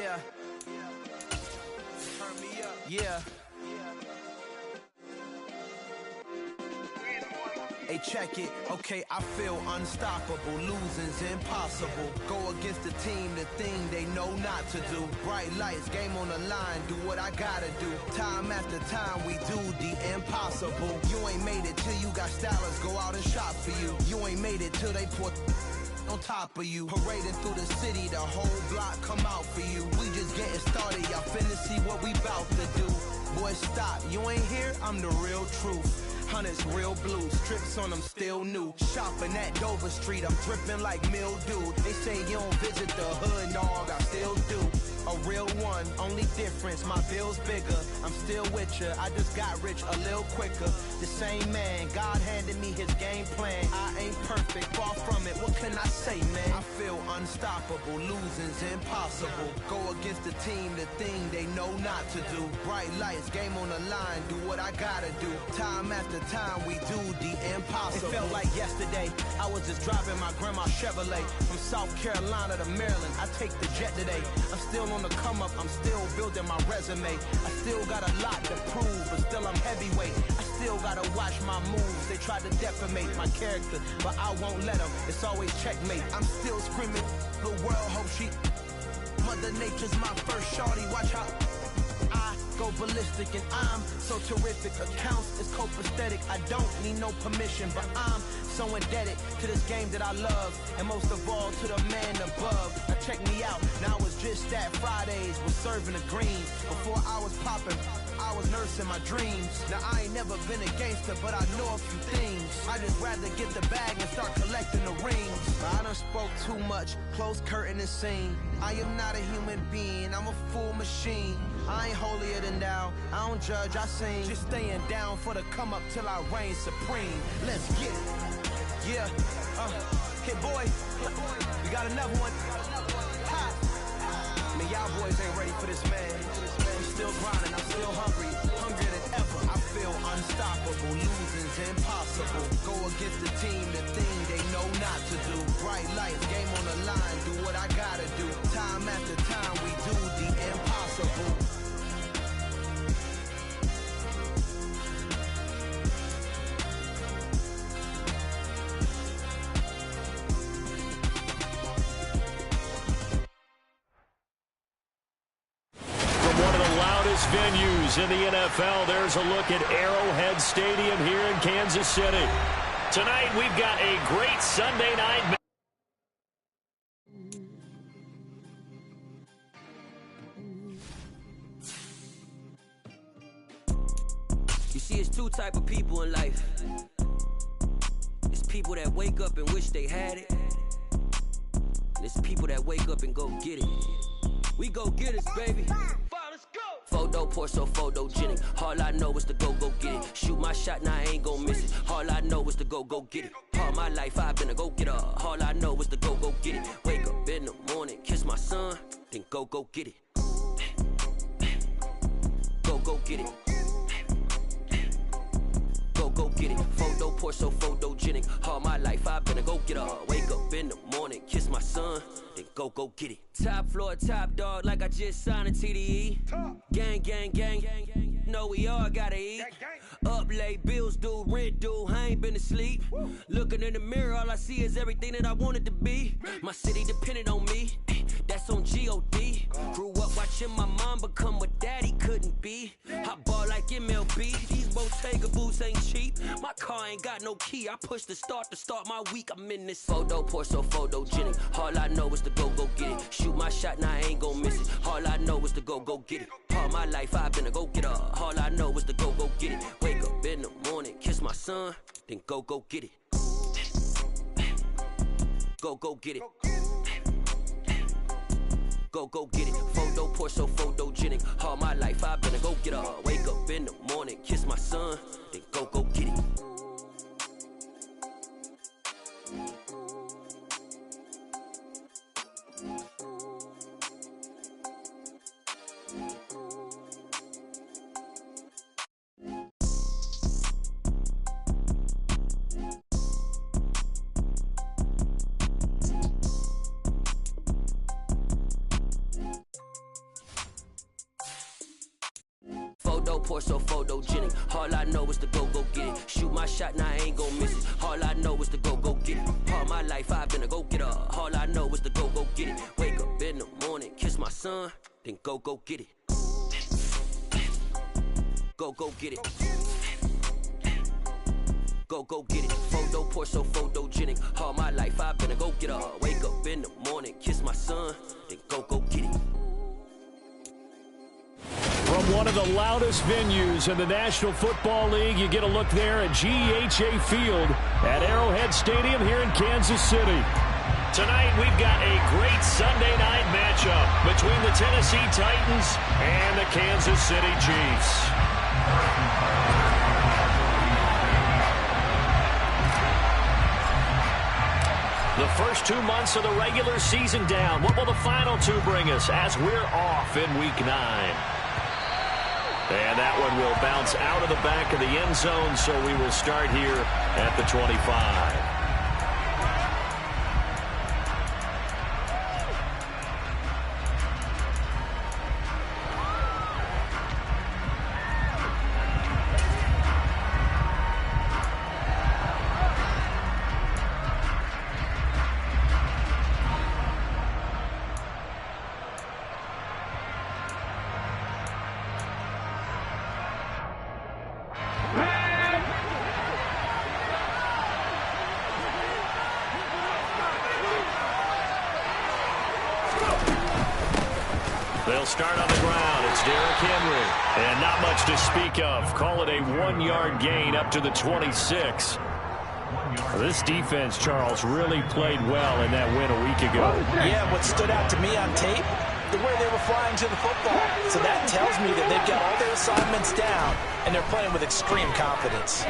Yeah. Turn me up. Yeah. Hey, check it. Okay, I feel unstoppable. Losing's impossible. Go against the team, the thing they know not to do. Bright lights, game on the line. Do what I gotta do. Time after time, we do the impossible. You ain't made it till you got stylists go out and shop for you. You ain't made it till they put on top of you. Parading through the city, the whole block come out for you. We just getting started, y'all finna see what we bout to do. Boy, stop, you ain't here, I'm the real truth. Hundreds real blue, strips on them still new. Shopping at Dover Street, I'm dripping like mildew. They say you don't visit the hood, dog, I still do. A real one, only difference, my bill's bigger. I'm still with ya, I just got rich a little quicker. The same man, God handed me his game plan. I ain't perfect, far from it, what can I say, man? I feel unstoppable, losing's impossible. Go against the team, the thing they know not to do. Bright lights, game on the line, do what I gotta do. Time after time, we do the impossible. It felt like yesterday, I was just driving my grandma's Chevrolet. From South Carolina to Maryland, I take the jet today. I'm still on the come up, I'm still building my resume. I still got a lot to prove, but still I'm heavyweight. I still gotta watch my moves. They try to defamate my character, but I won't let them. It's always checkmate. I'm still screaming, the world hope she. Mother Nature's my first shorty, watch how I go ballistic and I'm so terrific. Accounts is copacetic, I don't need no permission, but I'm so indebted to this game that I love, and most of all to the man above. Now check me out, now it's just that Fridays was serving the greens. Before I was popping, I was nursing my dreams. Now I ain't never been a gangster, but I know a few things. I just rather get the bag and start collecting the rings. I done spoke too much, close curtain and scene. I am not a human being, I'm a full machine. I ain't holier than thou, I don't judge, I sing. Just staying down for the come up till I reign supreme. Let's get it. Yeah, Hit boy, we got another one. Ha. Man, y'all boys ain't ready for this, man. I'm still grinding, I'm still hungry, hungrier than ever. I feel unstoppable, losing's impossible. Go against the team, the thing they know not to do. Bright lights, game on the line, do what I gotta do. Time after time, we do the impossible. Venues in the NFL. There's a look at Arrowhead Stadium here in Kansas City. Tonight we've got a great Sunday night. You see, it's two type of people in life. It's people that wake up and wish they had it. And it's people that wake up and go get it. We go get it, baby. Photo pour so photogenic. All I know is to go get it. Shoot my shot, now I ain't gon' miss it. All I know is to go get it. All my life I've been a go-getter. All I know is to go get it. Wake up in the morning, kiss my son, then go get it. Go get it. Go get it. Photo pour so photogenic. All my life I've been a go-getter. Wake up in the morning, kiss my son, then go get it. Top floor, top dog, like I just signed a TDE. Gang, gang, gang, gang. Know we all gotta eat. Up late, bills due, rent due, I ain't been asleep. Looking in the mirror, all I see is everything that I wanted to be. My city depended on me, that's on G.O.D. Grew up watching my mom become what daddy couldn't be. I ball like MLB, these Bottega boots ain't cheap. My car ain't got no key, I push the start to start my week. I'm in this photo pour so photogenic. All I know is to go get it. Shoot my shot, now I ain't gon' miss it. All I know is to go get it. All my life I've been a go-getter. All I know is to go get it. Wake up in the morning, kiss my son, then go get it. Go get it. Go get it. Photo pour so photogenic. All my life I've been a go-getter. Wake up in the morning, kiss my son, then go get it. Photo, pour so photogenic. All I know is to go get it. Shoot my shot, now I ain't gon' miss it. All I know is to go get it. All my life I've been a go-getter. All I know is to go get it. Wake up in the morning, kiss my son, then go get it. Go get it. Go get it. Photo, pour so photogenic. All my life I've been a go-getter. Wake up in the morning, kiss my son, then go get it. From one of the loudest venues in the National Football League, you get a look there at GEHA Field at Arrowhead Stadium here in Kansas City. Tonight, we've got a great Sunday night matchup between the Tennessee Titans and the Kansas City Chiefs. The first 2 months of the regular season down. What will the final two bring us as we're off in Week 9? And that one will bounce out of the back of the end zone, so we will start here at the 25. They'll start on the ground. It's Derrick Henry. And not much to speak of. Call it a 1-yard gain up to the 26. This defense, Charles, really played well in that win a week ago. Yeah, what stood out to me on tape, the way they were flying to the football. So that tells me that they've got all their assignments down, and they're playing with extreme confidence.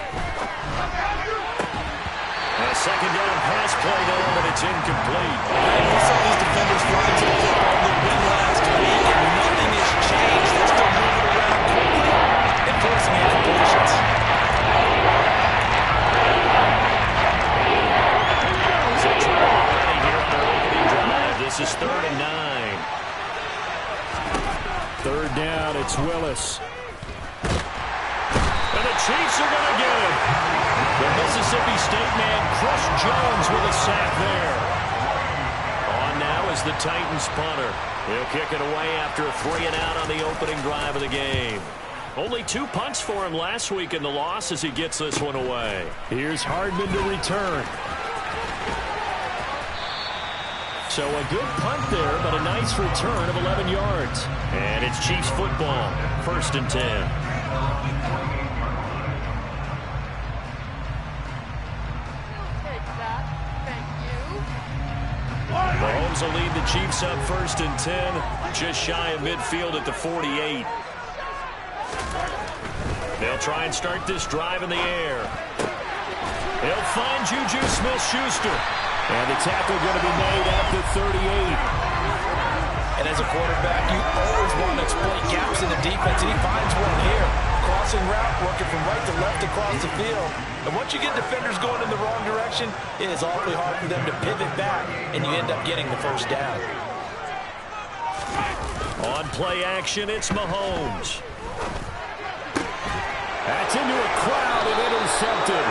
A second down pass play there, but it's incomplete. We saw these defenders flying to the football in the win last week, and nothing has changed. They're still moving around quickly and forcing incompletions. So trouble already here on their opening drive. This is 3rd and 9. Third down, it's Willis. And the Chiefs are going to get it. The Mississippi State man, Chris Jones, with a sack there. On now is the Titans punter. He'll kick it away after a 3-and-out on the opening drive of the game. Only 2 punts for him last week in the loss as he gets this one away. Here's Hardman to return. So a good punt there, but a nice return of 11 yards. And it's Chiefs football, 1st and 10. Mahomes will lead the Chiefs up 1st and 10, just shy of midfield at the 48. They'll try and start this drive in the air. They'll find Juju Smith-Schuster. And the tackle going to be made at the 38. And as a quarterback, you always want to exploit gaps in the defense, and he finds one here. Crossing route, working from right to left across the field. And once you get defenders going in the wrong direction, it is awfully hard for them to pivot back, and you end up getting the first down. On play action, it's Mahomes. That's into a crowd and intercepted.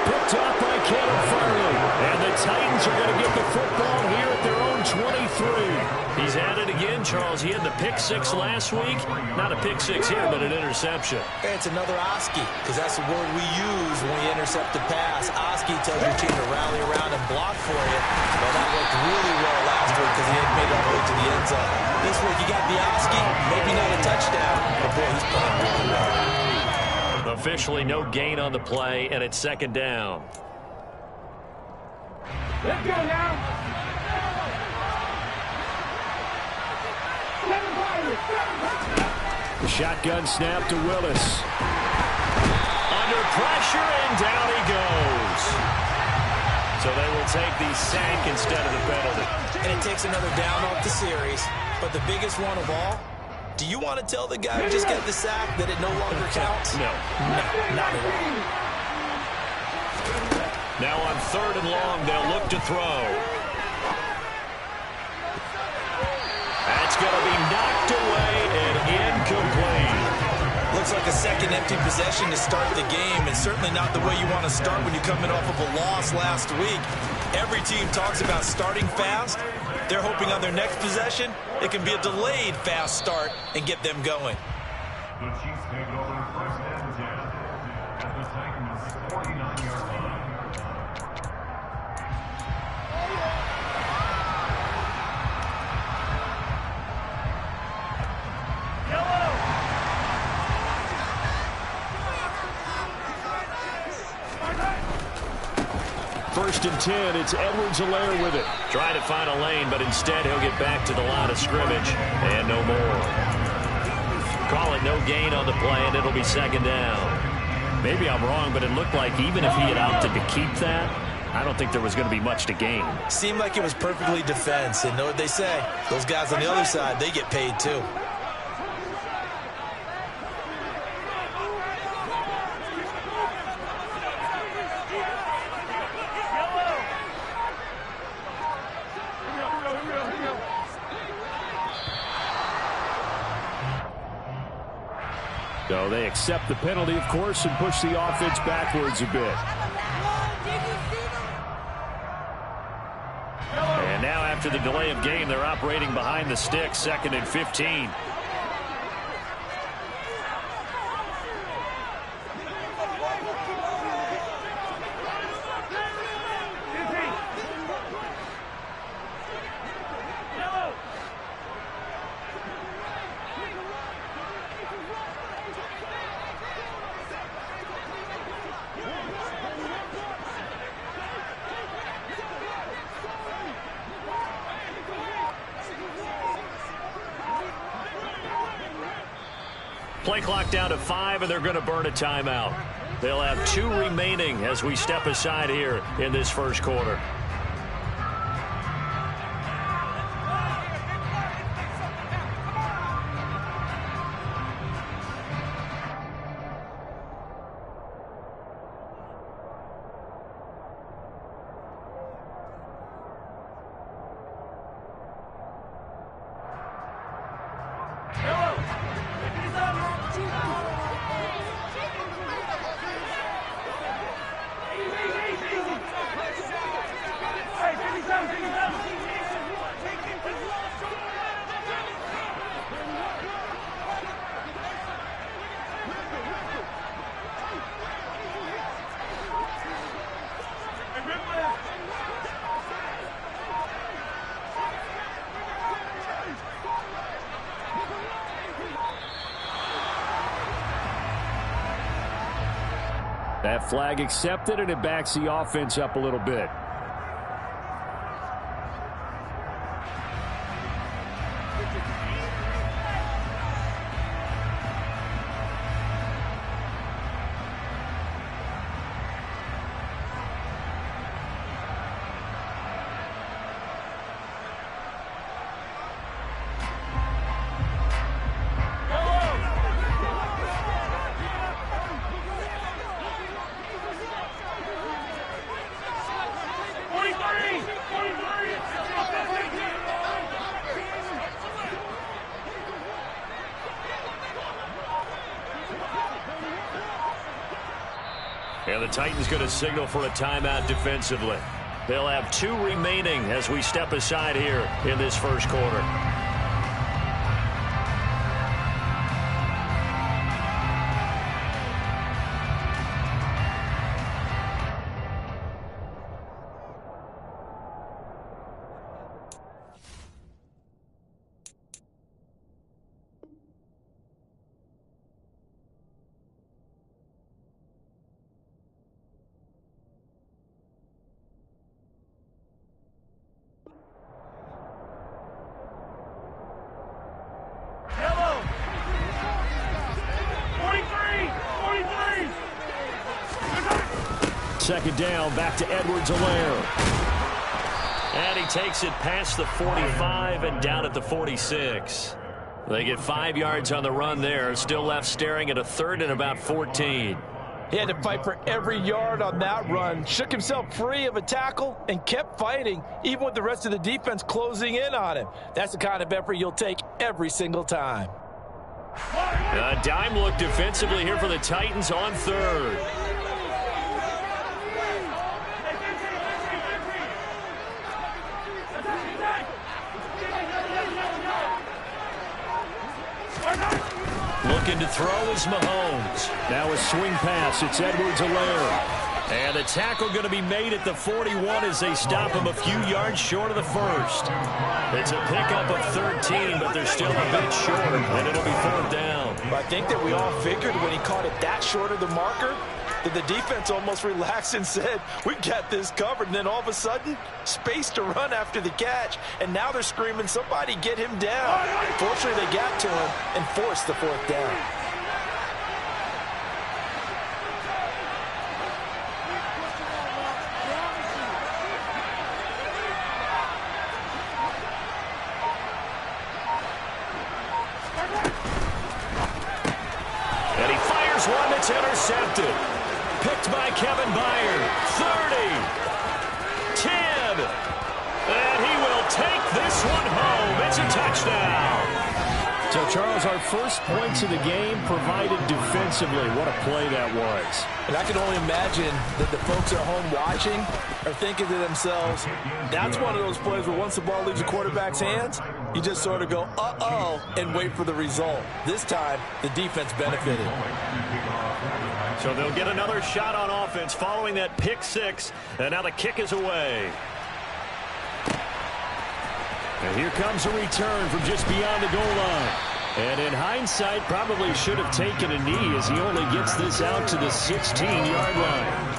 Picked off by Caleb Farley. And the Titans are going to get the football here at their own 23. He's at it again, Charles. He had the pick-6 last week. Not a pick-6 here, but an interception. It's another Oski, because that's the word we use when we intercept a pass. Oski tells your team to rally around and block for you. Well, that worked really well last week because he had made it all the way to the end zone. This week, you got the Oski, maybe not a touchdown, but boy, he's playing really well. Officially no gain on the play, and it's 2nd down. Let's go now. The shotgun snap to Willis. Under pressure, and down he goes. So they will take the sack instead of the penalty. And it takes another down off the series. But the biggest one of all, do you want to tell the guy who just got the sack that it no longer counts? No. No, not at all. Now on 3rd and long, they'll look to throw. That's going to be knocked away and incomplete. Looks looks like a second empty possession to start the game, and certainly not the way you want to start when you're coming off of a loss last week. Every team talks about starting fast. They're hoping on their next possession it can be a delayed fast start and get them going. The Chiefs take over first and 10 at the Titans' 49-yard line. First and 10, it's Edwards-Helaire with it. Trying to find a lane, but instead he'll get back to the line of scrimmage. And no more. Call it no gain on the play, and it'll be second down. Maybe I'm wrong, but it looked like even if he had opted to keep that, I don't think there was going to be much to gain. Seemed like it was perfectly defense, and know what they say. Those guys on the other side, they get paid too. So they accept the penalty, of course, and push the offense backwards a bit. And now after the delay of game, they're operating behind the sticks, second and 15. Play clock down to 5, and they're going to burn a timeout. They'll have 2 remaining as we step aside here in this first quarter. That flag accepted, and it backs the offense up a little bit. And the Titans going to signal for a timeout defensively. They'll have 2 remaining as we step aside here in this first quarter. Second down, back to Edwards-Helaire. And he takes it past the 45 and down at the 46. They get 5 yards on the run there. Still left staring at a third and about 14. He had to fight for every yard on that run. Shook himself free of a tackle and kept fighting, even with the rest of the defense closing in on him. That's the kind of effort you'll take every single time. A dime look defensively here for the Titans on third. Looking to throw is Mahomes. Now a swing pass. It's Edwards-Helaire. And the tackle going to be made at the 41 as they stop him a few yards short of the first. It's a pickup of 13, but they're still a bit short, and it'll be fourth down. I think that we all figured when he caught it that short of the marker that the defense almost relaxed and said, we got this covered. And then all of a sudden, space to run after the catch. And now they're screaming, somebody get him down. Fortunately, they got to him and forced the fourth down. And he fires one that's intercepted. Picked by Kevin Byard. 30. 10. And he will take this one home. It's a touchdown. So, Charles, our first points of the game provided defensively. What a play that was. And I can only imagine that the folks at home watching are thinking to themselves, that's one of those plays where once the ball leaves the quarterback's hands, you just sort of go, uh-oh, and wait for the result. This time, the defense benefited. So they'll get another shot on offense following that pick six. And now the kick is away. And here comes a return from just beyond the goal line. And in hindsight, probably should have taken a knee as he only gets this out to the 16-yard line.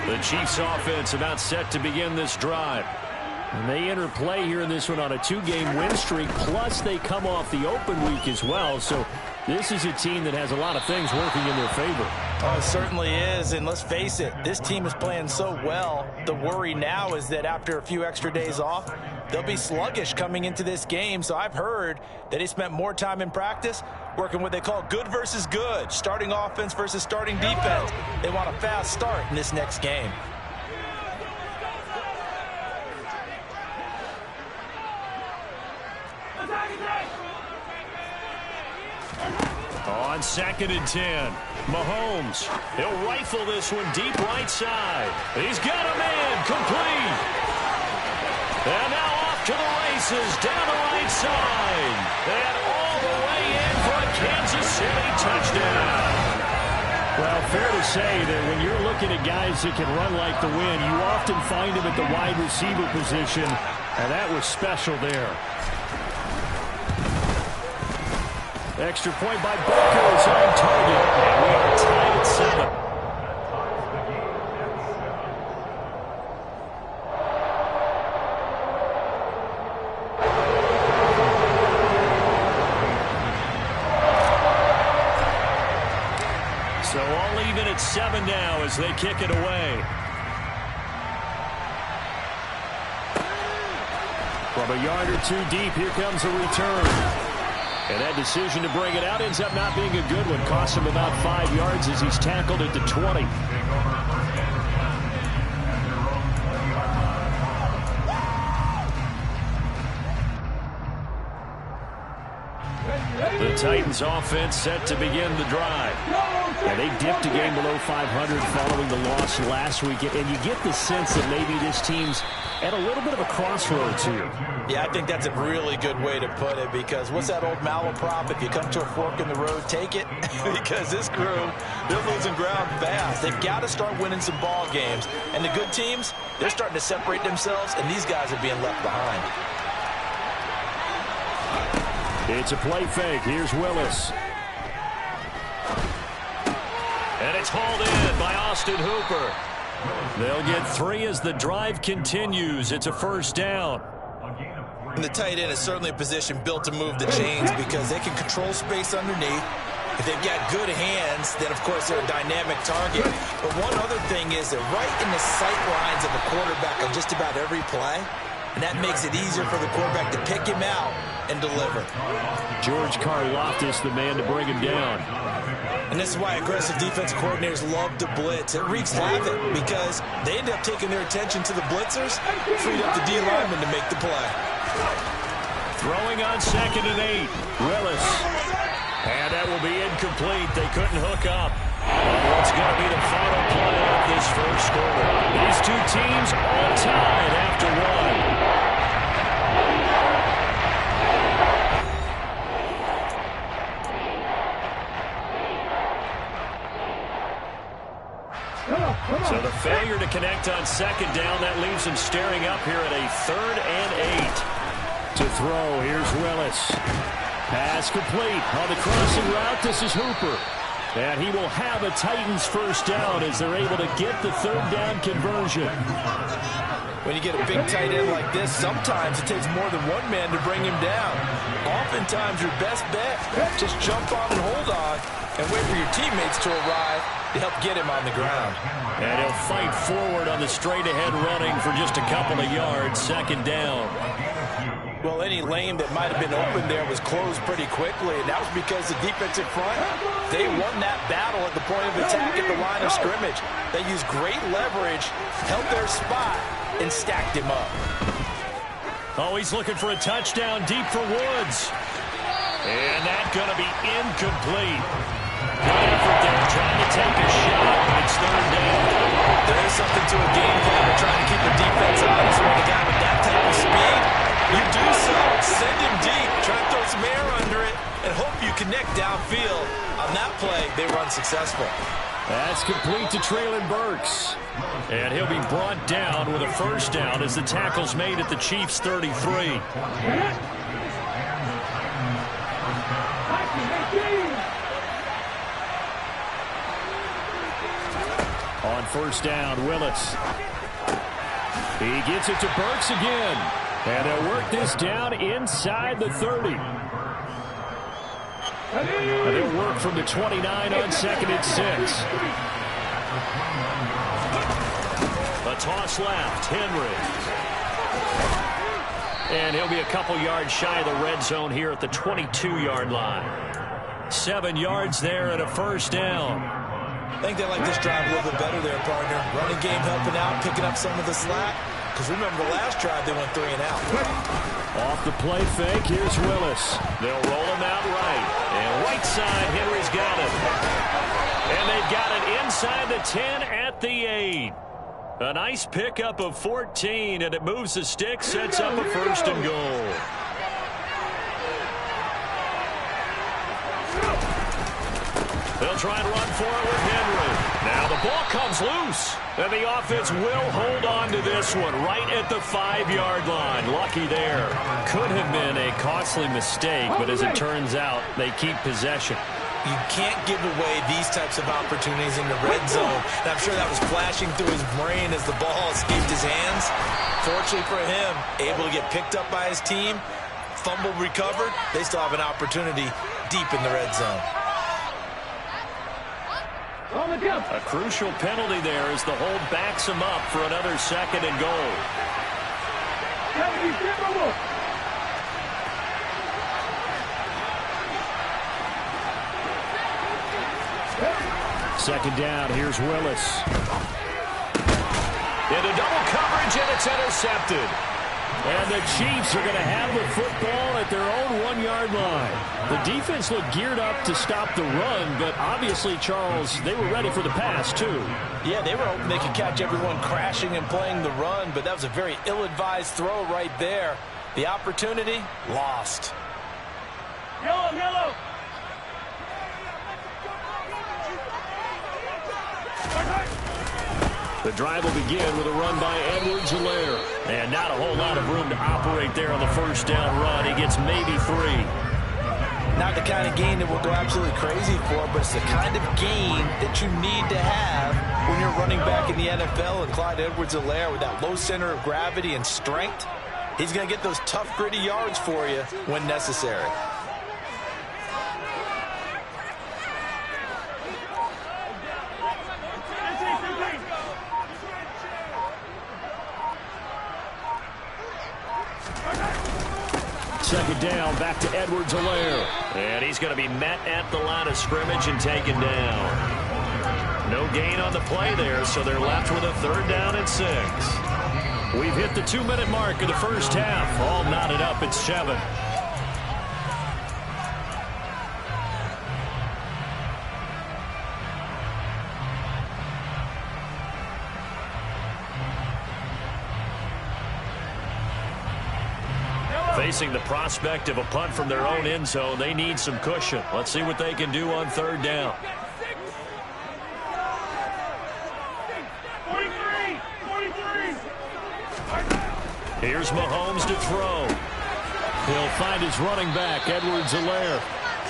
The Chiefs offense about set to begin this drive. And they enter play here in this one on a 2-game win streak, plus they come off the open week as well. So this is a team that has a lot of things working in their favor. Oh, it certainly is, and let's face it, this team is playing so well. The worry now is that after a few extra days off, they'll be sluggish coming into this game. So I've heard that they spent more time in practice working what they call good versus good, starting offense versus starting defense. They want a fast start in this next game. On 2nd and 10, Mahomes. He'll rifle this one deep right side. He's got a man complete. And now off to the races down the right side. And all the way in for a Kansas City touchdown. Well, fair to say that when you're looking at guys that can run like the wind, you often find them at the wide receiver position, and that was special there. Extra point by Baker is on target, and we are tied at 7. So all even at 7 now as they kick it away. From a yard or two deep, here comes a return. And that decision to bring it out ends up not being a good one. Costs him about 5 yards as he's tackled at the 20. The Titans offense set to begin the drive. And they dipped a game below 500 following the loss last week. And you get the sense that maybe this team's at a little bit of a crossroads here. Yeah, I think that's a really good way to put it, because what's that old malaprop? If you come to a fork in the road, take it. Because this crew, they're losing ground fast. They've got to start winning some ball games. And the good teams, they're starting to separate themselves, and these guys are being left behind. It's a play fake. Here's Willis. And it's hauled in by Austin Hooper. They'll get 3 as the drive continues. It's a first down. And the tight end is certainly a position built to move the chains because they can control space underneath. If they've got good hands, then, of course, they're a dynamic target. But one other thing is they're right in the sight lines of a quarterback on just about every play. And that makes it easier for the quarterback to pick him out and deliver. George Karlaftis, the man to bring him down. And this is why aggressive defensive coordinators love to blitz. It wreaks havoc because they end up taking their attention to the blitzers, freed up the D lineman to make the play. Throwing on 2nd and 8. Willis. And that will be incomplete. They couldn't hook up. What's going to be the final play of this first quarter? These two teams all tied after one. So the failure to connect on 2nd down, that leaves him staring up here at a 3rd and 8. To throw, here's Willis. Pass complete on the crossing route. This is Hooper. And he will have a Titans first down as they're able to get the 3rd down conversion. When you get a big tight end like this, sometimes it takes more than one man to bring him down. Oftentimes, your best bet, just jump on and hold on and wait for your teammates to arrive to help get him on the ground. And he'll fight forward on the straight-ahead running for just a couple of yards. 2nd down. Well, any lane that might have been open there was closed pretty quickly, and that was because the defensive front, they won that battle at the point of attack at the line of scrimmage. They used great leverage, held their spot, and stacked him up. Oh, he's looking for a touchdown deep for Woods. And that's going to be incomplete. Good effort there, trying to take a shot, but it's 3rd down. There is something to a game plan of trying to keep the defense honest with a guy with that type of speed. You do so, send him deep, try to throw some air under it, and hope you connect downfield. On that play, they run successful. That's complete to Traylon Burks. And he'll be brought down with a first down as the tackle's made at the Chiefs' 33. On first down, Willis. He gets it to Burks again. And they'll work this down inside the 30. And they'll work from the 29 on 2nd and 6. A toss left, Henry. And he'll be a couple yards shy of the red zone here at the 22-yard line. 7 yards there and a first down. I think they like this drive a little bit better there, partner. Running game helping out, picking up some of the slack. Because remember, the last drive, they went 3 and out. Off the play fake, here's Willis. They'll roll him out right. And right side, Henry's got it. And they've got it inside the 10 at the 8. A nice pickup of 14, and it moves the stick, sets up a 1st and goal. They'll try and run for it with Henry. Now the ball comes loose. And the offense will hold on to this one right at the 5-yard line. Lucky there. Could have been a costly mistake, but as it turns out, they keep possession. You can't give away these types of opportunities in the red zone. And I'm sure that was flashing through his brain as the ball escaped his hands. Fortunately for him, able to get picked up by his team, fumble recovered. They still have an opportunity deep in the red zone. A crucial penalty there as the hold backs him up for another 2nd and goal. Second down, here's Willis. Into double coverage, and it's intercepted. And the Chiefs are going to have the football at their own 1-yard line. The defense looked geared up to stop the run, but obviously, Charles, they were ready for the pass, too. Yeah, they were hoping they could catch everyone crashing and playing the run, but that was a very ill-advised throw right there. The opportunity, lost. Yellow! The drive will begin with a run by Edwards-Helaire. And not a whole lot of room to operate there on the first down run. He gets maybe 3. Not the kind of gain that we'll go absolutely crazy for, but it's the kind of gain that you need to have when you're running back in the NFL. And Clyde Edwards-Helaire, with that low center of gravity and strength, he's going to get those tough, gritty yards for you when necessary. second down. Back to Edwards-Helaire. And he's going to be met at the line of scrimmage and taken down. No gain on the play there, so they're left with a 3rd down and 6. We've hit the 2-minute mark of the first half. All knotted up at 7. Facing the prospect of a punt from their own end zone, they need some cushion. Let's see what they can do on 3rd down. 43. Here's Mahomes to throw. He'll find his running back, Edwards-Helaire.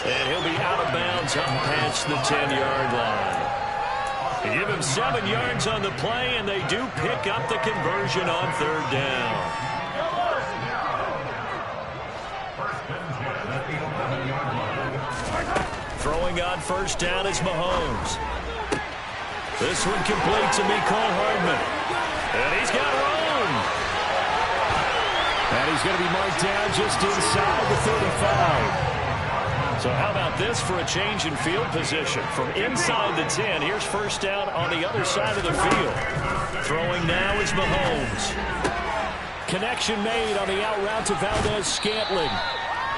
And he'll be out of bounds up past the 10-yard line. Give him 7 yards on the play, and they do pick up the conversion on 3rd down. Throwing on 1st down is Mahomes. This one complete to Mecole Hardman. And he's got room. And he's going to be marked down just inside the 35. So how about this for a change in field position? From inside the 10, here's 1st down on the other side of the field. Throwing now is Mahomes. Connection made on the out route to Valdez-Scantling.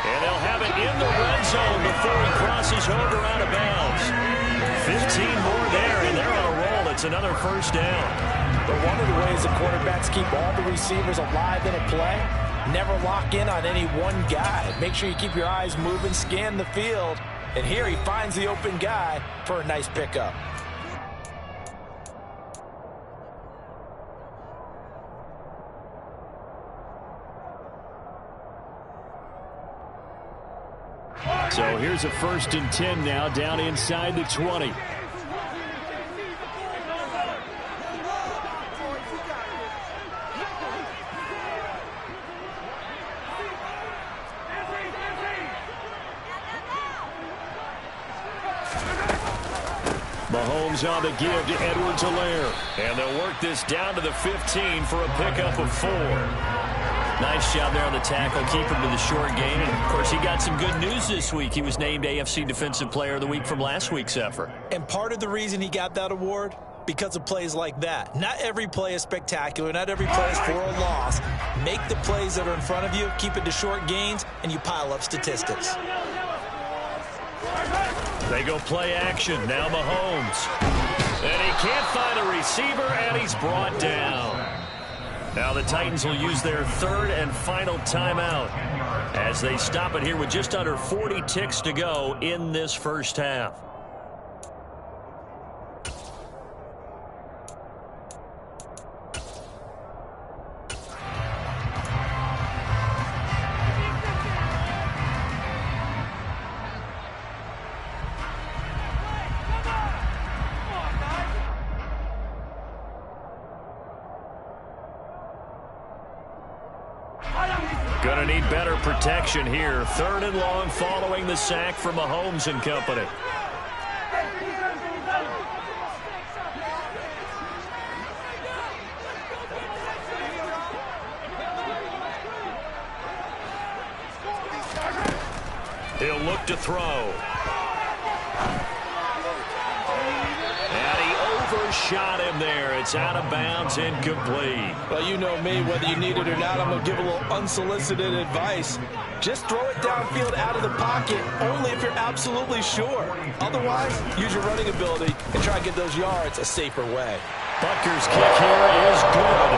And they'll have it in the red zone before he crosses over out of bounds. 15 more there, and they're on a roll. It's another 1st down. But one of the ways the quarterbacks keep all the receivers alive in a play, never lock in on any one guy. Make sure you keep your eyes moving, scan the field. And here he finds the open guy for a nice pickup. So here's a 1st and 10 now, down inside the 20. Mahomes on the give to Edwards-Helaire. And they'll work this down to the 15 for a pickup of 4. Nice job there on the tackle, keep him to the short game. And, of course, he got some good news this week. He was named AFC Defensive Player of the Week from last week's effort. And part of the reason he got that award, because of plays like that. Not every play is spectacular. Not every play is for a loss. Make the plays that are in front of you, keep it to short gains, and you pile up statistics. They go play action. Now Mahomes. And he can't find a receiver, and he's brought down. Now the Titans will use their 3rd and final timeout as they stop it here with just under 40 ticks to go in this first half. Going to need better protection here. 3rd and long following the sack from Mahomes and company. He'll look to throw. Overshot him there. It's out of bounds, incomplete. Well, you know me, whether you need it or not, I'm going to give a little unsolicited advice. Just throw it downfield out of the pocket, only if you're absolutely sure. Otherwise, use your running ability and try and get those yards a safer way. Butker's kick here is good.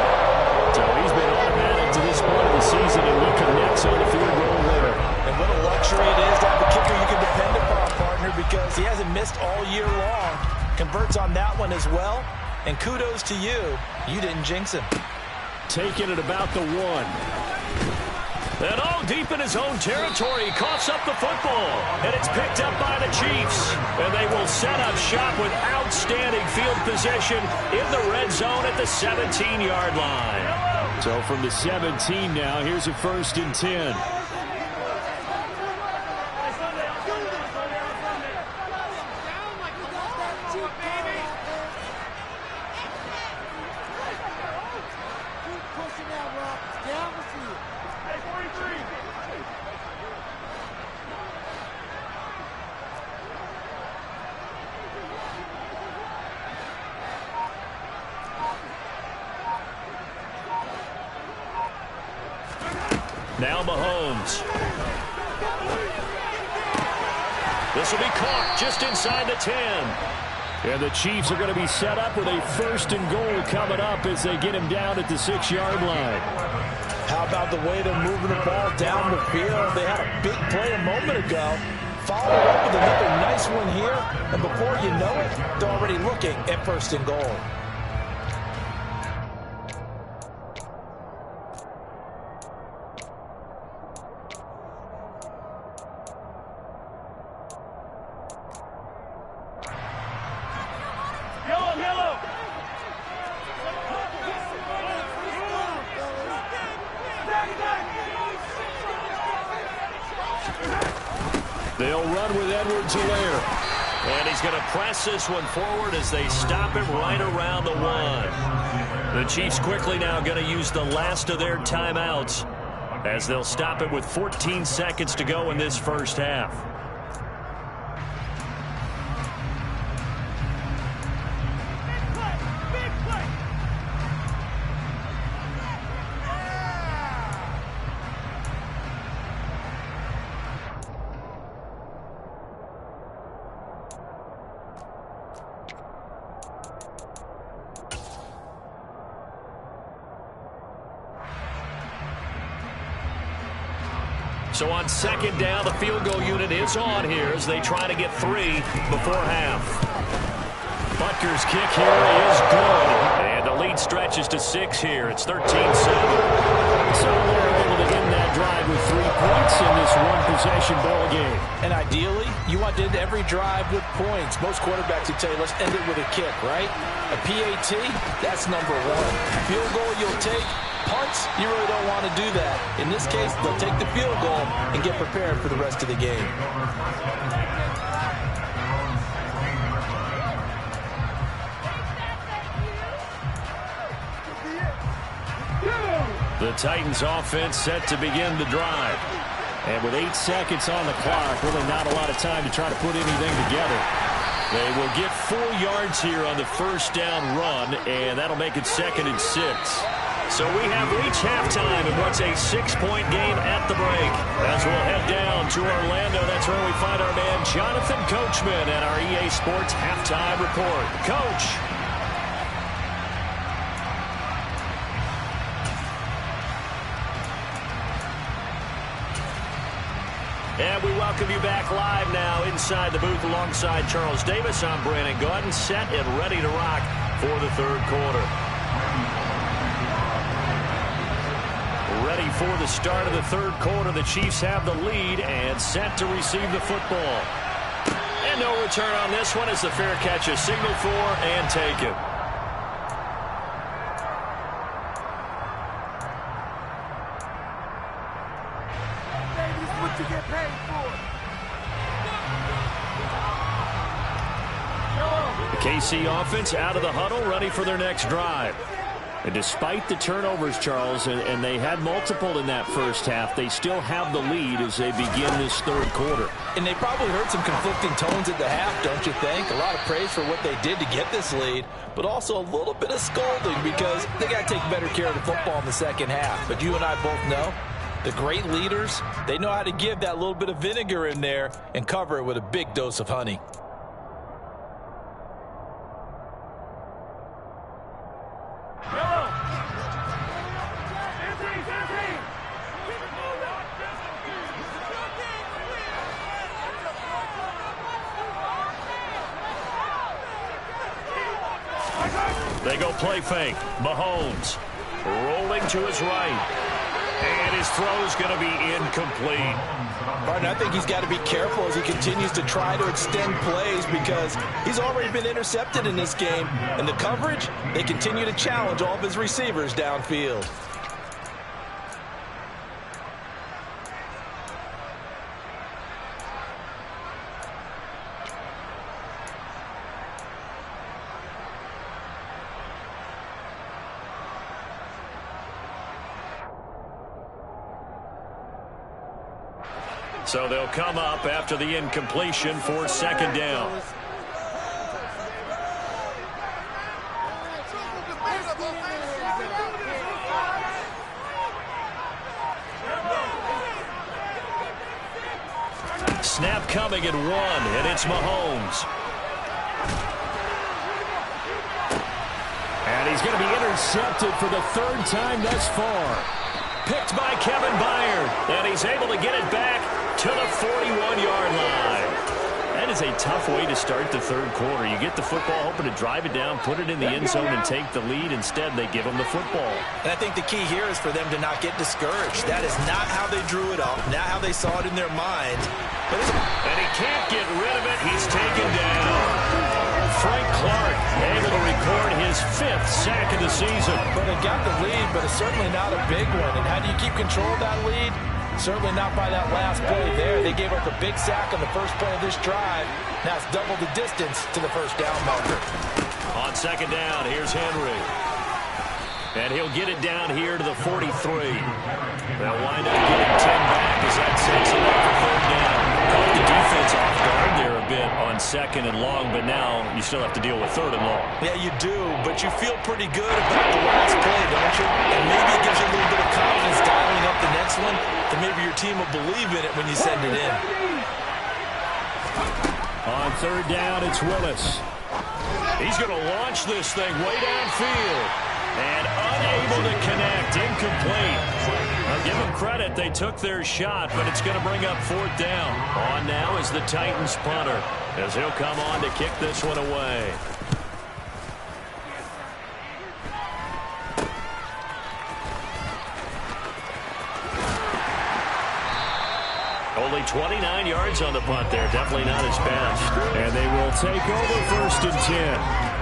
So he's been automatic to this point of the season, and he connects on the field goal there. And what a luxury it is to have a kicker you can depend upon, partner, because he hasn't missed all year long. Converts on that one as well, and kudos to you. You didn't jinx him. Taking it about the 1. And deep in his own territory, he coughs up the football, and it's picked up by the Chiefs. And they will set up shop with outstanding field position in the red zone at the 17-yard line. So from the 17 now, here's a 1st and 10. Now Mahomes. This will be caught just inside the 10. And the Chiefs are going to be set up with a 1st and goal coming up as they get him down at the 6-yard line. How about the way they're moving the ball down the field? They had a big play a moment ago. Follow up with another nice one here. And before you know it, they're already looking at 1st and goal. They'll run with Edwards-Helaire. And he's going to press this one forward as they stop him right around the 1. The Chiefs quickly now going to use the last of their timeouts as they'll stop it with 14 seconds to go in this first half. So on 2nd down, the field goal unit is on here as they try to get 3 before half. Butker's kick here is good. And the lead stretches to 6 here. It's 13-7. So they're able to end that drive with 3 points in this one-possession ball game. And ideally, you want to end every drive with points. Most quarterbacks would tell you, let's end it with a kick, right? A PAT, that's number 1. Field goal you'll take. Punts, you really don't want to do that. In this case, they'll take the field goal and get prepared for the rest of the game. The Titans offense set to begin the drive. And with 8 seconds on the clock, really not a lot of time to try to put anything together. They will get 4 yards here on the 1st down run, and that'll make it 2nd and 6. So we have reached halftime in what's a 6-point game at the break. As we'll head down to Orlando, that's where we find our man Jonathan Coachman and our EA Sports Halftime Report. Coach. And we welcome you back live now inside the booth alongside Charles Davis. I'm Brandon Gaudin, set and ready to rock for the 3rd quarter. Ready for the start of the 3rd quarter. The Chiefs have the lead and set to receive the football. And no return on this one as the fair catch is signaled for and taken. The KC offense out of the huddle, ready for their next drive. And despite the turnovers, Charles, and they had multiple in that first half, they still have the lead as they begin this 3rd quarter. And they probably heard some conflicting tones at the half, don't you think? A lot of praise for what they did to get this lead, but also a little bit of scolding because they got to take better care of the football in the 2nd half. But you and I both know the great leaders, they know how to give that little bit of vinegar in there and cover it with a big dose of honey. They go play fake. Mahomes rolling to his right. And his throw's going to be incomplete. Martin, I think he's got to be careful as he continues to try to extend plays because he's already been intercepted in this game. And the coverage, they continue to challenge all of his receivers downfield. So they'll come up after the incompletion for 2nd down. snap coming at 1, and it's Mahomes. And he's going to be intercepted for the 3rd time thus far. Picked by Kevin Byard, and he's able to get it back to the 41-yard line. That is a tough way to start the 3rd quarter. You get the football, hoping to drive it down, put it in the end zone, and take the lead. Instead, they give him the football. And I think the key here is for them to not get discouraged. That is not how they drew it up, not how they saw it in their mind. And he can't get rid of it. He's taken down. Frank Clark able to record his 5th sack of the season. But they got the lead, but it's certainly not a big one. And how do you keep control of that lead? Certainly not by that last play there. They gave up a big sack on the first play of this drive. Now it's double the distance to the first down marker. On 2nd down, here's Henry. And he'll get it down here to the 43. They'll wind up getting 10 back as that sets it up for 3rd down. Caught the defense off guard there a bit on 2nd and long, but now you still have to deal with 3rd and long. Yeah, you do, but you feel pretty good about the last play, don't you? And maybe it gives you a little bit of confidence dialing up the next one, that maybe your team will believe in it when you send it in. On 3rd down, it's Willis. He's going to launch this thing way downfield. And unable to connect, incomplete. I'll give them credit, they took their shot, but it's going to bring up 4th down. On now is the Titans punter, as he'll come on to kick this one away. Only 29 yards on the punt there, definitely not his best. And they will take over 1st and 10.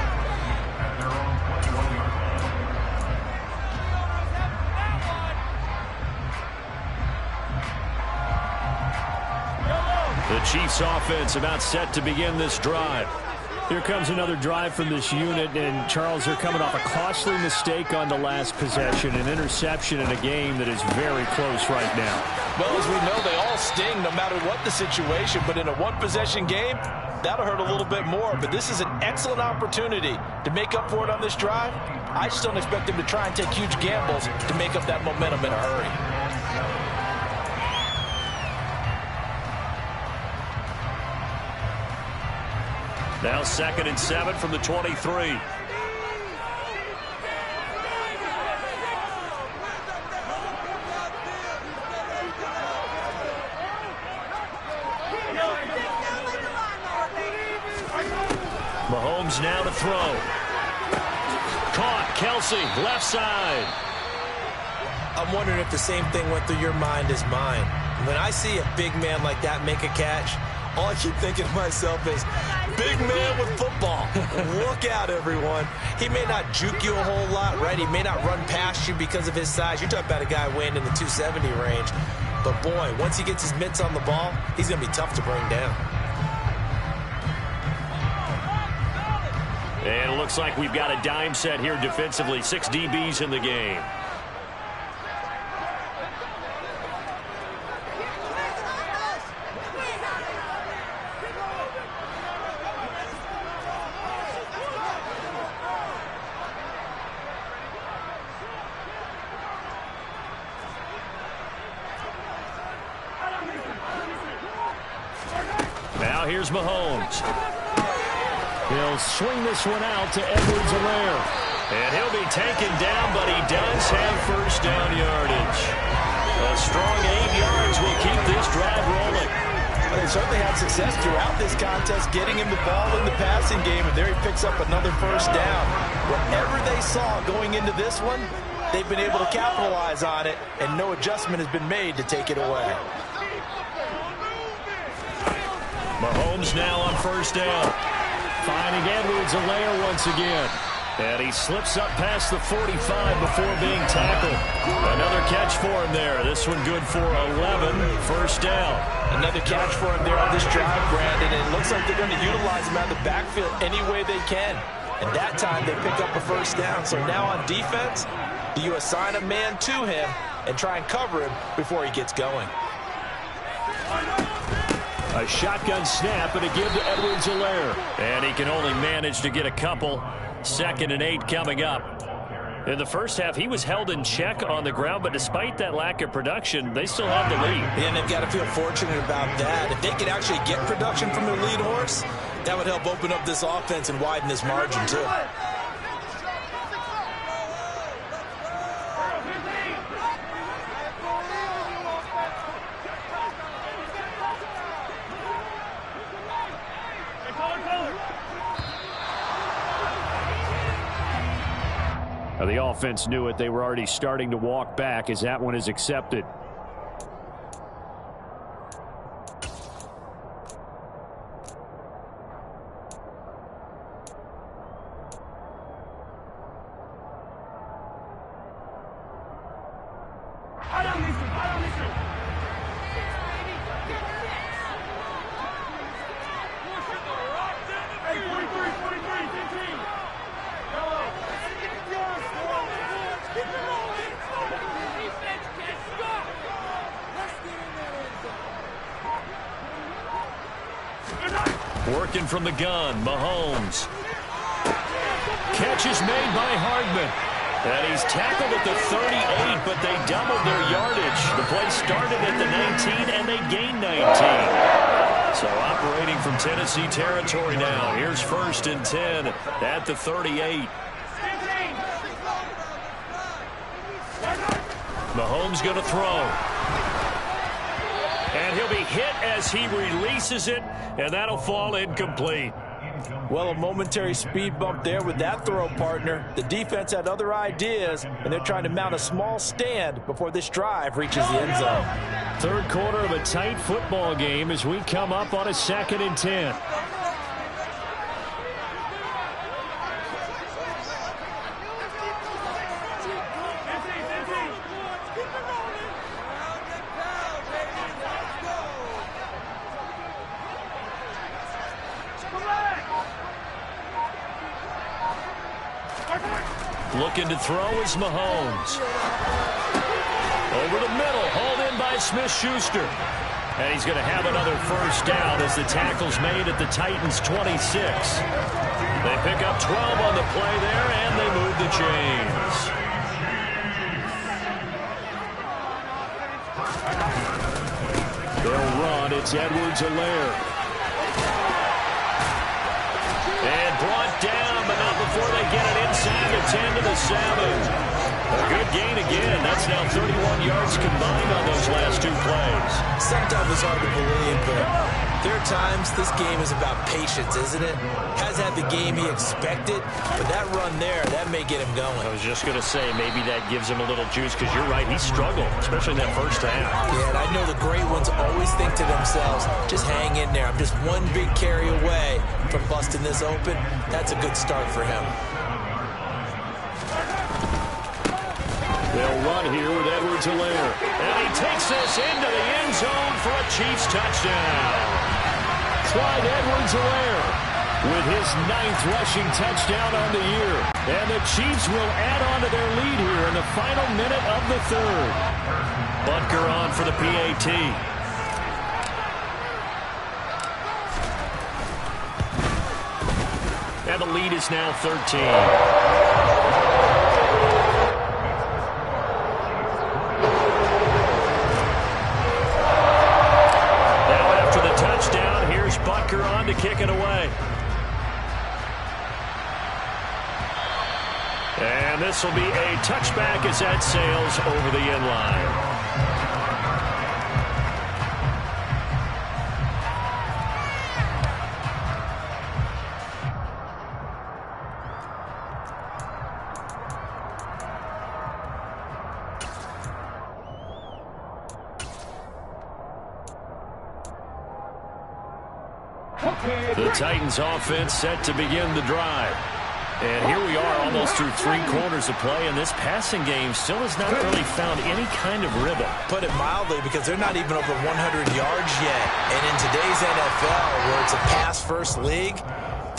The Chiefs offense about set to begin this drive. Here comes another drive from this unit, and Charles, they're coming off a costly mistake on the last possession, an interception in a game that is very close right now. Well, as we know, they all sting no matter what the situation, but in a one-possession game, that'll hurt a little bit more. But this is an excellent opportunity to make up for it on this drive. I just don't expect them to try and take huge gambles to make up that momentum in a hurry. Now 2nd and 7 from the 23. Mahomes now to throw. Caught, Kelsey, left side. I'm wondering if the same thing went through your mind as mine. When I see a big man like that make a catch, all I keep thinking to myself is, big man with football. Look out, everyone. He may not juke you a whole lot, right? He may not run past you because of his size. You're talking about a guy weighing in the 270 range. But, boy, once he gets his mitts on the ball, he's going to be tough to bring down. And it looks like we've got a dime set here defensively. 6 DBs in the game. Now here's Mahomes. He'll swing this one out to Edwards-Helaire. And he'll be taken down, but he does have 1st down yardage. A strong 8 yards will keep this drive rolling. They certainly had success throughout this contest, getting him the ball in the passing game, and there he picks up another 1st down. Whatever they saw going into this one, they've been able to capitalize on it, and no adjustment has been made to take it away. Mahomes now on 1st down. Finding Edwards-Helaire once again. And he slips up past the 45 before being tackled. Another catch for him there. This one good for 11. 1st down. Another catch for him there on this drive, Brandon. And it looks like they're going to utilize him out of the backfield any way they can. And that time they pick up a 1st down. So now on defense, do you assign a man to him and try and cover him before he gets going? A shotgun snap and a give to Edwards-Helaire. And he can only manage to get a couple. 2nd and 8 coming up. In the first half, he was held in check on the ground, but despite that lack of production, they still have the lead. And they've got to feel fortunate about that. If they could actually get production from their lead horse, that would help open up this offense and widen this margin, too. Now, the offense knew it. They were already starting to walk back as that one is accepted. Working from the gun, Mahomes. Catch is made by Hardman. And he's tackled at the 38, but they doubled their yardage. The play started at the 19, and they gained 19. So operating from Tennessee territory now. Here's 1st and 10 at the 38. Mahomes going to throw. And he'll be hit as he releases it, and that'll fall incomplete. Well, a momentary speed bump there with that throw, partner. The defense had other ideas, and they're trying to mount a small stand before this drive reaches the end zone. Third quarter of a tight football game as we come up on a 2nd and 10. Looking to throw is Mahomes. Over the middle, hauled in by Smith-Schuster. And he's going to have another first down as the tackle's made at the Titans' 26. They pick up 12 on the play there, and they move the chains. They'll run. It's Edwards-Helaire. And brought down, but not before they get it inside the 10 to the 7. A good gain again. That's now 31 yards combined on those last 2 plays. Sometimes it's hard to believe, but there are times this game is about patience, isn't it? Has had the game he expected, but that run there, that may get him going. I was just going to say, maybe that gives him a little juice, because you're right, he struggled, especially in that first half. Yeah, and I know the great ones always think to themselves, just hang in there. I'm just one big carry away from busting this open. That's a good start for him. They'll run here with Edwards-Helaire. And he takes this into the end zone for a Chiefs touchdown. Clyde Edwards-Helaire with his 9th rushing touchdown on the year. And the Chiefs will add on to their lead here in the final minute of the 3rd. Butker on for the PAT. And the lead is now 13. Butker on to kick it away. And this will be a touchback as that sails over the end line. The Titans offense set to begin the drive. And here we are almost through 3 quarters of play, and this passing game still has not really found any kind of rhythm. Put it mildly, because they're not even over 100 yards yet. And in today's NFL, where it's a pass-first league,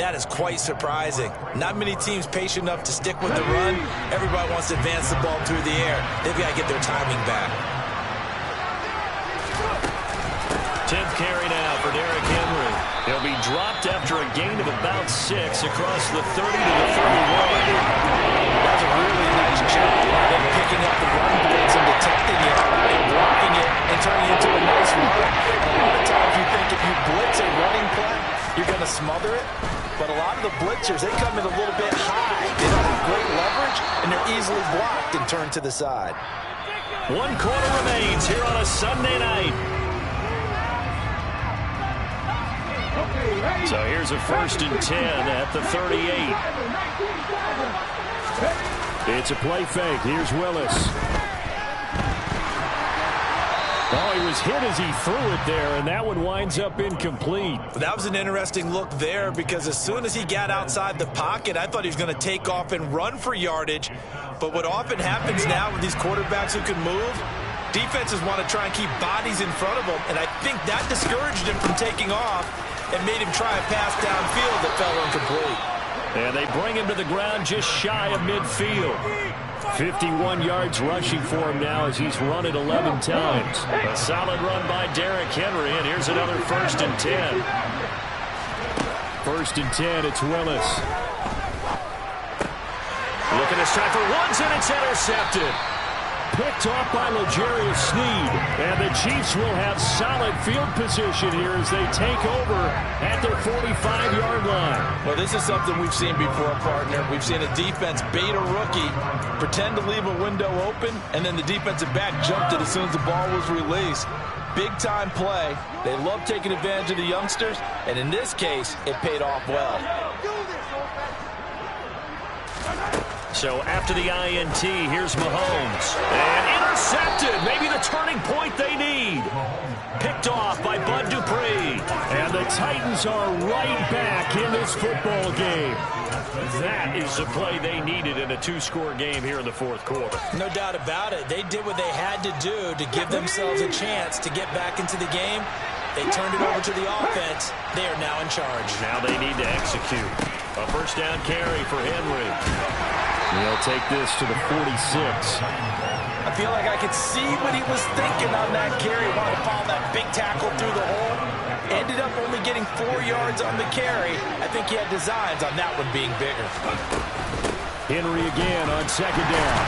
that is quite surprising. Not many teams patient enough to stick with the run. Everybody wants to advance the ball through the air. They've got to get their timing back. 10th carry now for Derrick Henry. He'll be dropped after a gain of about 6 across the 30 to the 31. That's a really nice job by them picking up the run blitz and detecting it and blocking it and turning it into a nice run. And a lot of times you think if you blitz a running play, you're going to smother it. But a lot of the blitzers, they come in a little bit high. They don't have great leverage, and they're easily blocked and turned to the side. 1 quarter remains here on a Sunday night. So here's a 1st and 10 at the 38. It's a play fake. Here's Willis. Oh, he was hit as he threw it there, and that one winds up incomplete. That was an interesting look there because as soon as he got outside the pocket, I thought he was going to take off and run for yardage. But what often happens now with these quarterbacks who can move, defenses want to try and keep bodies in front of them, and I think that discouraged him from taking off and made him try a pass downfield that fell incomplete. And they bring him to the ground just shy of midfield. 51 yards rushing for him now as he's run it 11 times. A solid run by Derrick Henry, and here's another 1st and 10. 1st and 10, it's Willis. Looking to strike for Woods, and it's intercepted. Picked off by L'Jarius Sneed. And the Chiefs will have solid field position here as they take over at their 45-yard line. Well, this is something we've seen before, partner. We've seen a defense bait a rookie, pretend to leave a window open, and then the defensive back jumped it as soon as the ball was released. Big-time play. They love taking advantage of the youngsters, and in this case, it paid off well. So after the INT, here's Mahomes. And intercepted. Maybe the turning point they need. Picked off by Bud Dupree. And the Titans are right back in this football game. That is the play they needed in a 2-score game here in the 4th quarter. No doubt about it. They did what they had to do to give themselves a chance to get back into the game. They turned it over to the offense. They are now in charge. Now they need to execute. A 1st down carry for Henry. He'll take this to the 46. I feel like I could see what he was thinking on that carry. Wanted to follow that big tackle through the hole. Ended up only getting 4 yards on the carry. I think he had designs on that one being bigger. Henry again on 2nd down.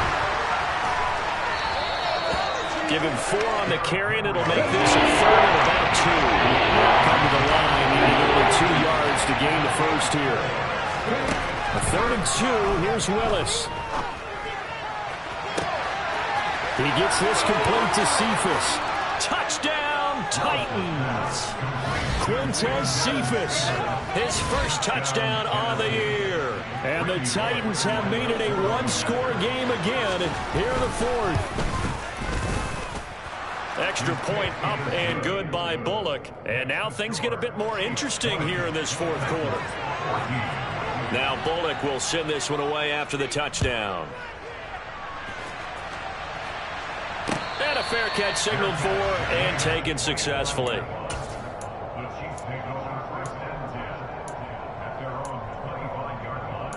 Give him 4 on the carry, and it'll make this a 3rd and about 2. They'll come to the line, needing only 2 yards to gain the 1st here. A 3rd and 2, here's Willis. He gets this complete to Cephas. Touchdown, Titans! Quintez Cephas, his 1st touchdown on the year. And the Titans have made it a 1-score game again here in the 4th. Extra point up and good by Bullock. And now things get a bit more interesting here in this 4th quarter. Now Bullock will send this one away after the touchdown. And a fair catch signaled for and taken successfully. The Chiefs take over 1st and 10 at their own 25-yard line.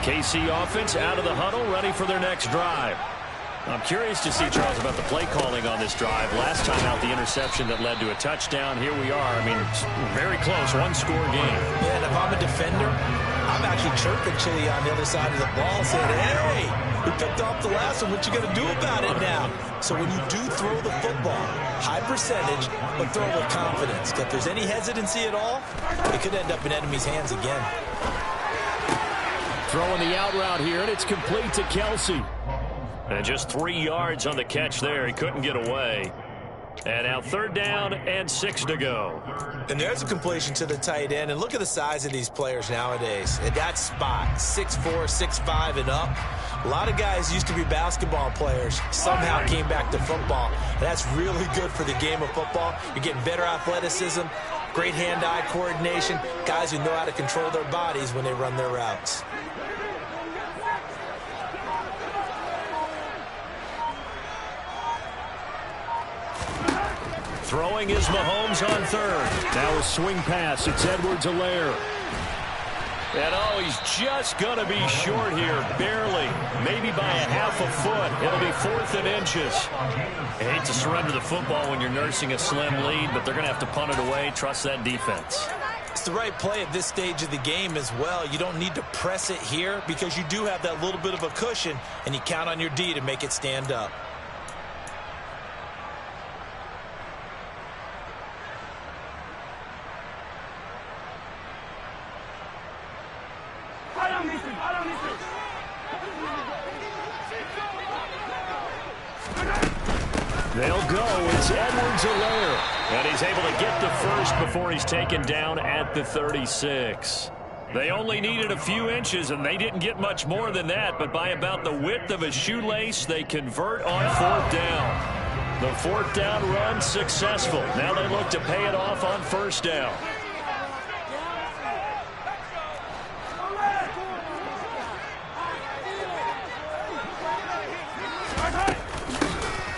KC offense out of the huddle, ready for their next drive. I'm curious to see, Charles, about the play calling on this drive. Last time out, the interception that led to a touchdown. Here we are. I mean, it's very close, 1-score game. Yeah, and if I'm a defender, I'm actually chirping Chili on the other side of the ball, saying, hey, we picked off the last one. What you going to do about it now? So when you do throw the football, high percentage, but throw with confidence. If there's any hesitancy at all, it could end up in enemy's hands again. Throwing the out route here, and it's complete to Kelsey. And just 3 yards on the catch there. He couldn't get away. And now 3rd down and 6 to go. And there's a completion to the tight end. And look at the size of these players nowadays. At that spot, 6'4", 6'5", and up. A lot of guys used to be basketball players, somehow came back to football. And that's really good for the game of football. You're getting better athleticism, great hand-eye coordination, guys who know how to control their bodies when they run their routes. Throwing is Mahomes on 3rd. Now a swing pass. It's Edwards-Helaire. And oh, he's just going to be short here, barely, maybe by a half a foot. It'll be 4th and inches. I hate to surrender the football when you're nursing a slim lead, but they're going to have to punt it away. Trust that defense. It's the right play at this stage of the game as well. You don't need to press it here because you do have that little bit of a cushion, and you count on your D to make it stand up. They'll go. It's Edwards-Helaire. And he's able to get to first before he's taken down at the 36. They only needed a few inches, and they didn't get much more than that. But by about the width of a shoelace, they convert on 4th down. The 4th down run successful. Now they look to pay it off on 1st down.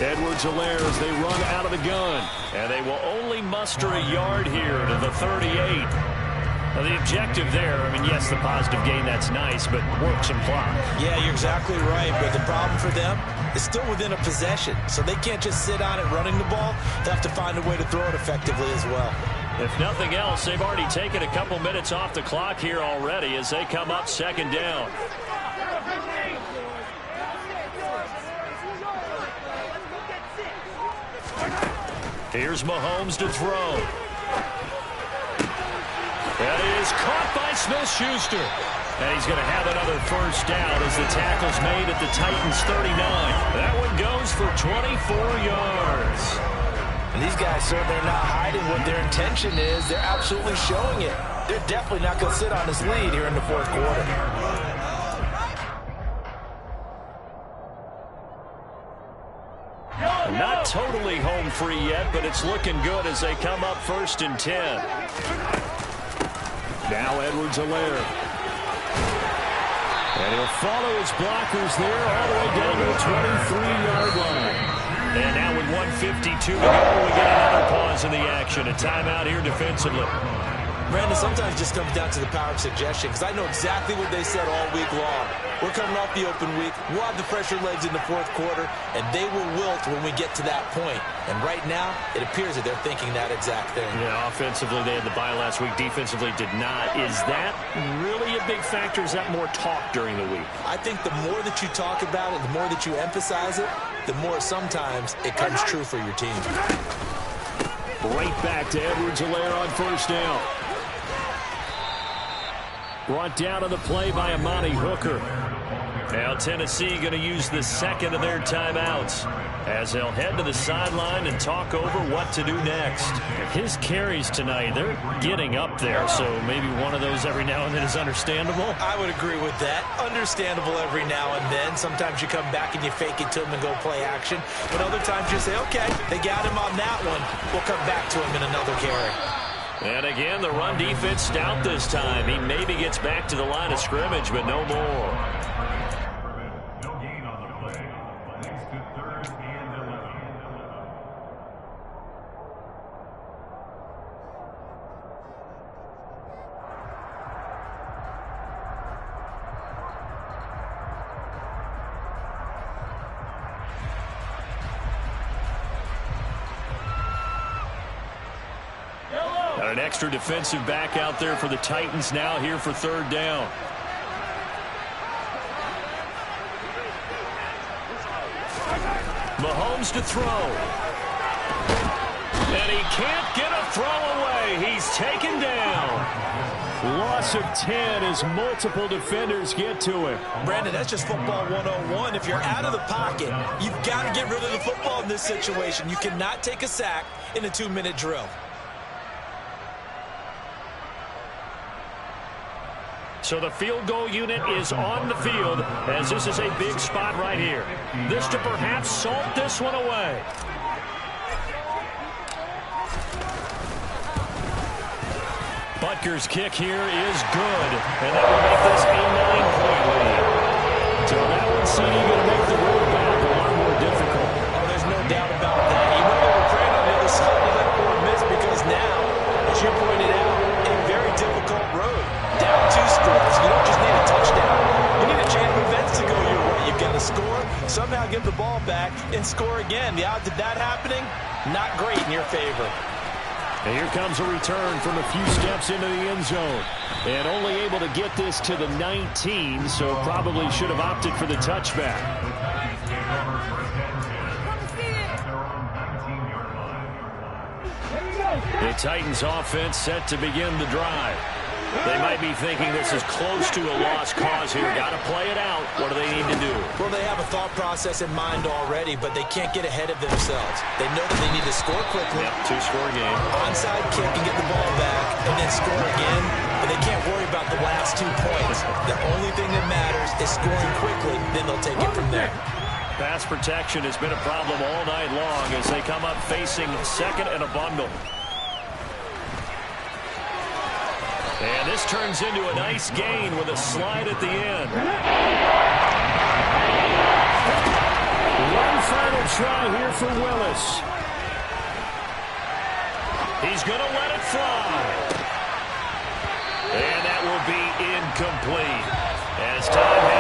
Edwards-Helaire as they run out of the gun. And they will only muster a yard here to the 38. Now the objective there, I mean, yes, the positive gain, that's nice, but work some clock. Yeah, you're exactly right, but the problem for them is still within a possession. So they can't just sit on it running the ball. They have to find a way to throw it effectively as well. If nothing else, they've already taken a couple minutes off the clock here already as they come up 2nd down. Here's Mahomes to throw. That is caught by Smith-Schuster. And he's going to have another 1st down as the tackle's made at the Titans' 39. That one goes for 24 yards. And these guys certainly are not hiding what their intention is. They're absolutely showing it. They're definitely not going to sit on this lead here in the 4th quarter. Not totally home free yet, but it's looking good as they come up 1st and 10. Now Edwards-Helaire. And he'll follow his blockers there all the way down to the 23-yard line. And now with 1:52 to go, we get another pause in the action. A timeout here defensively. Brandon, sometimes it just comes down to the power of suggestion, because I know exactly what they said all week long. We're coming off the open week. We'll have the fresher legs in the 4th quarter, and they will wilt when we get to that point. And right now, it appears that they're thinking that exact thing. Yeah, offensively, they had the bye last week. Defensively, did not. Is that really a big factor? Is that more talk during the week? I think the more that you talk about it, the more that you emphasize it, the more sometimes it comes true for your team. Right back to Edwards-Helaire on 1st down. Brought down on the play by Amani Hooker. Now Tennessee going to use the 2nd of their timeouts as they'll head to the sideline and talk over what to do next. His carries tonight, they're getting up there, so maybe one of those every now and then is understandable. I would agree with that. Understandable every now and then. Sometimes you come back and you fake it to him and go play action. But other times you say, okay, they got him on that one. We'll come back to him in another carry. And again, the run defense stout this time. He maybe gets back to the line of scrimmage, but no more. No gain on the play. Next to 3rd and 11. Got an extra defensive back out there for the Titans now here for 3rd down. Mahomes to throw. And he can't get a throw away. He's taken down. Loss of 10 as multiple defenders get to him. Brandon, that's just football 101. If you're out of the pocket, you've got to get rid of the football in this situation. You cannot take a sack in a 2-minute drill. So the field goal unit is on the field as this is a big spot right here. This to perhaps salt this one away. Butker's kick here is good, and that will make this a 9-point lead. So that one seems going to make the road back a lot more difficult. Oh, there's no doubt about that. You know they were praying on the other side of that poor miss because now, as you pointed out, a very difficult road. Down 2 scores. and score again. The odds of that happening, not great in your favor. And here comes a return from a few steps into the end zone. And only able to get this to the 19, so probably should have opted for the touchback. The Titans offense set to begin the drive. They might be thinking this is close to a lost cause here. Got to play it out. What do they need to do? Well, they have a thought process in mind already, but they can't get ahead of themselves. They know that they need to score quickly. Yep, two-score game. Onside kick and get the ball back, and then score again. But they can't worry about the last 2 points. The only thing that matters is scoring quickly. Then they'll take it from there. Pass protection has been a problem all night long as they come up facing second and a bundle. And this turns into a nice gain with a slide at the end. One final try here for Willis. He's going to let it fly. And that will be incomplete as time